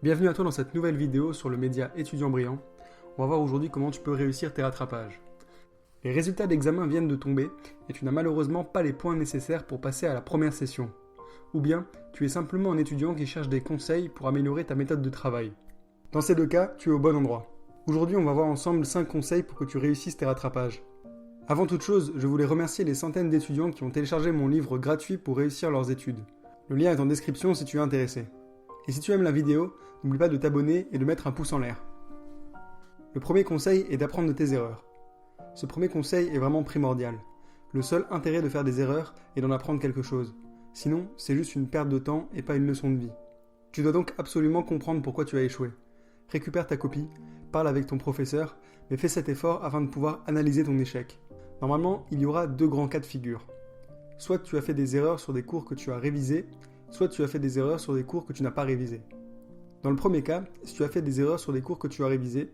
Bienvenue à toi dans cette nouvelle vidéo sur le média étudiant brillant. On va voir aujourd'hui comment tu peux réussir tes rattrapages. Les résultats d'examen viennent de tomber et tu n'as malheureusement pas les points nécessaires pour passer à la première session. Ou bien, tu es simplement un étudiant qui cherche des conseils pour améliorer ta méthode de travail. Dans ces deux cas, tu es au bon endroit. Aujourd'hui, on va voir ensemble 5 conseils pour que tu réussisses tes rattrapages. Avant toute chose, je voulais remercier les centaines d'étudiants qui ont téléchargé mon livre gratuit pour réussir leurs études. Le lien est en description si tu es intéressé. Et si tu aimes la vidéo, n'oublie pas de t'abonner et de mettre un pouce en l'air. Le premier conseil est d'apprendre de tes erreurs. Ce premier conseil est vraiment primordial. Le seul intérêt de faire des erreurs est d'en apprendre quelque chose. Sinon, c'est juste une perte de temps et pas une leçon de vie. Tu dois donc absolument comprendre pourquoi tu as échoué. Récupère ta copie, parle avec ton professeur, mais fais cet effort afin de pouvoir analyser ton échec. Normalement, il y aura 2 grands cas de figure. Soit tu as fait des erreurs sur des cours que tu as révisés, soit tu as fait des erreurs sur des cours que tu n'as pas révisés. Dans le premier cas, si tu as fait des erreurs sur des cours que tu as révisés,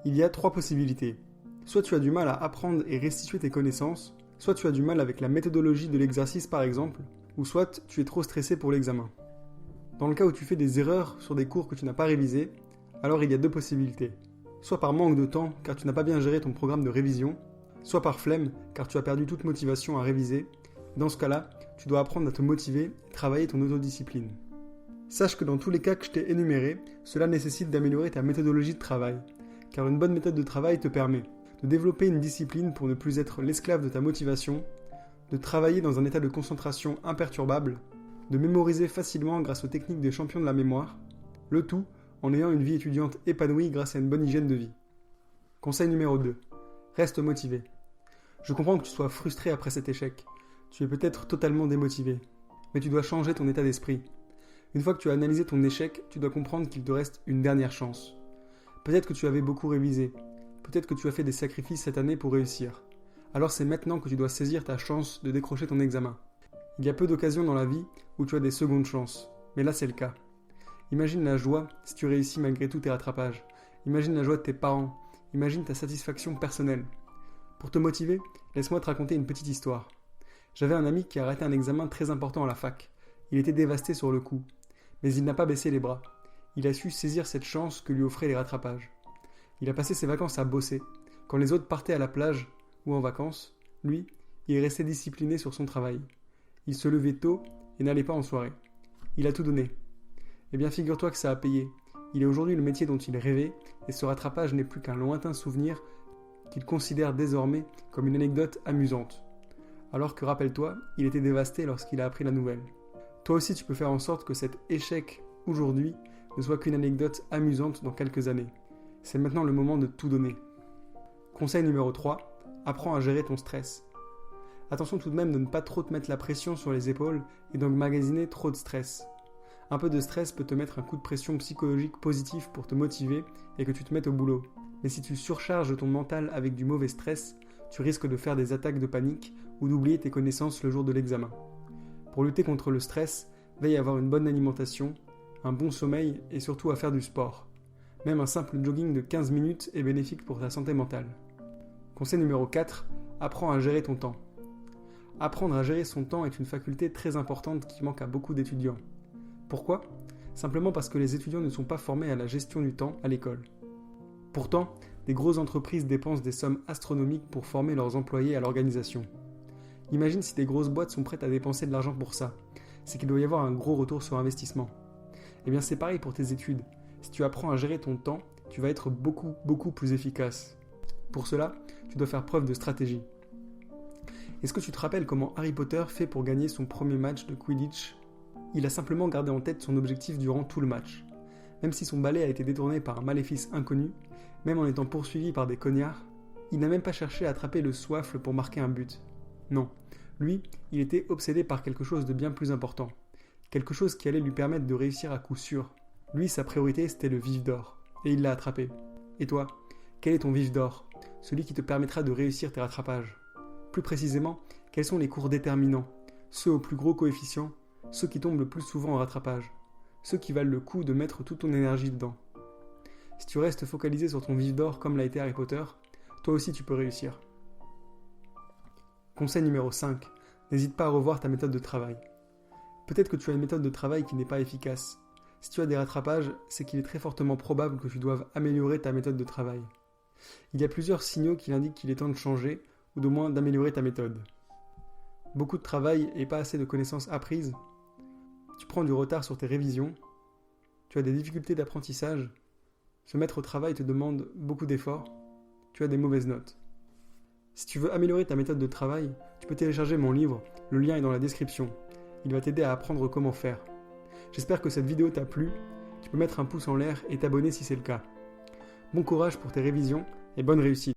il y a 3 possibilités. Soit tu as du mal à apprendre et restituer tes connaissances, soit tu as du mal avec la méthodologie de l'exercice par exemple, ou soit tu es trop stressé pour l'examen. Dans le cas où tu fais des erreurs sur des cours que tu n'as pas révisés, alors il y a 2 possibilités. Soit par manque de temps car tu n'as pas bien géré ton programme de révision, soit par flemme car tu as perdu toute motivation à réviser. Dans ce cas-là, tu dois apprendre à te motiver et travailler ton autodiscipline. Sache que dans tous les cas que je t'ai énumérés, cela nécessite d'améliorer ta méthodologie de travail, car une bonne méthode de travail te permet de développer une discipline pour ne plus être l'esclave de ta motivation, de travailler dans un état de concentration imperturbable, de mémoriser facilement grâce aux techniques des champions de la mémoire, le tout en ayant une vie étudiante épanouie grâce à une bonne hygiène de vie. Conseil numéro 2. Reste motivé. Je comprends que tu sois frustré après cet échec. Tu es peut-être totalement démotivé, mais tu dois changer ton état d'esprit. Une fois que tu as analysé ton échec, tu dois comprendre qu'il te reste une dernière chance. Peut-être que tu avais beaucoup révisé, peut-être que tu as fait des sacrifices cette année pour réussir. Alors c'est maintenant que tu dois saisir ta chance de décrocher ton examen. Il y a peu d'occasions dans la vie où tu as des secondes chances, mais là c'est le cas. Imagine la joie si tu réussis malgré tous tes rattrapages. Imagine la joie de tes parents, imagine ta satisfaction personnelle. Pour te motiver, laisse-moi te raconter une petite histoire. J'avais un ami qui a raté un examen très important à la fac. Il était dévasté sur le coup. Mais il n'a pas baissé les bras. Il a su saisir cette chance que lui offraient les rattrapages. Il a passé ses vacances à bosser. Quand les autres partaient à la plage ou en vacances, lui, il restait discipliné sur son travail. Il se levait tôt et n'allait pas en soirée. Il a tout donné. Eh bien, figure-toi que ça a payé. Il est aujourd'hui le métier dont il rêvait et ce rattrapage n'est plus qu'un lointain souvenir qu'il considère désormais comme une anecdote amusante. Alors que, rappelle-toi, il était dévasté lorsqu'il a appris la nouvelle. Toi aussi, tu peux faire en sorte que cet échec, aujourd'hui, ne soit qu'une anecdote amusante dans quelques années. C'est maintenant le moment de tout donner. Conseil numéro 3, apprends à gérer ton stress. Attention tout de même de ne pas trop te mettre la pression sur les épaules et d'emmagasiner trop de stress. Un peu de stress peut te mettre un coup de pression psychologique positif pour te motiver et que tu te mettes au boulot. Mais si tu surcharges ton mental avec du mauvais stress, tu risques de faire des attaques de panique ou d'oublier tes connaissances le jour de l'examen. Pour lutter contre le stress, veille à avoir une bonne alimentation, un bon sommeil et surtout à faire du sport. Même un simple jogging de 15 minutes est bénéfique pour ta santé mentale. Conseil numéro 4, apprends à gérer ton temps. Apprendre à gérer son temps est une faculté très importante qui manque à beaucoup d'étudiants. Pourquoi ? Simplement parce que les étudiants ne sont pas formés à la gestion du temps à l'école. Pourtant, des grosses entreprises dépensent des sommes astronomiques pour former leurs employés à l'organisation. Imagine si des grosses boîtes sont prêtes à dépenser de l'argent pour ça. C'est qu'il doit y avoir un gros retour sur investissement. Eh bien c'est pareil pour tes études. Si tu apprends à gérer ton temps, tu vas être beaucoup plus efficace. Pour cela, tu dois faire preuve de stratégie. Est-ce que tu te rappelles comment Harry Potter fait pour gagner son premier match de Quidditch ? Il a simplement gardé en tête son objectif durant tout le match. Même si son balai a été détourné par un maléfice inconnu, même en étant poursuivi par des cognards, il n'a même pas cherché à attraper le soifle pour marquer un but. Non, lui, il était obsédé par quelque chose de bien plus important. Quelque chose qui allait lui permettre de réussir à coup sûr. Lui, sa priorité, c'était le vif d'or. Et il l'a attrapé. Et toi, quel est ton vif d'or ? Celui qui te permettra de réussir tes rattrapages. Plus précisément, quels sont les cours déterminants ? Ceux au plus gros coefficient, ceux qui tombent le plus souvent en rattrapage. Ceux qui valent le coup de mettre toute ton énergie dedans. Si tu restes focalisé sur ton vif d'or comme l'a été Harry Potter, toi aussi tu peux réussir. Conseil numéro 5. N'hésite pas à revoir ta méthode de travail. Peut-être que tu as une méthode de travail qui n'est pas efficace. Si tu as des rattrapages, c'est qu'il est très fortement probable que tu doives améliorer ta méthode de travail. Il y a plusieurs signaux qui indiquent qu'il est temps de changer, ou d'au moins d'améliorer ta méthode. Beaucoup de travail et pas assez de connaissances apprises. Tu prends du retard sur tes révisions. Tu as des difficultés d'apprentissage. Se mettre au travail te demande beaucoup d'efforts. Tu as des mauvaises notes. Si tu veux améliorer ta méthode de travail, tu peux télécharger mon livre, le lien est dans la description. Il va t'aider à apprendre comment faire. J'espère que cette vidéo t'a plu. Tu peux mettre un pouce en l'air et t'abonner si c'est le cas. Bon courage pour tes révisions et bonne réussite.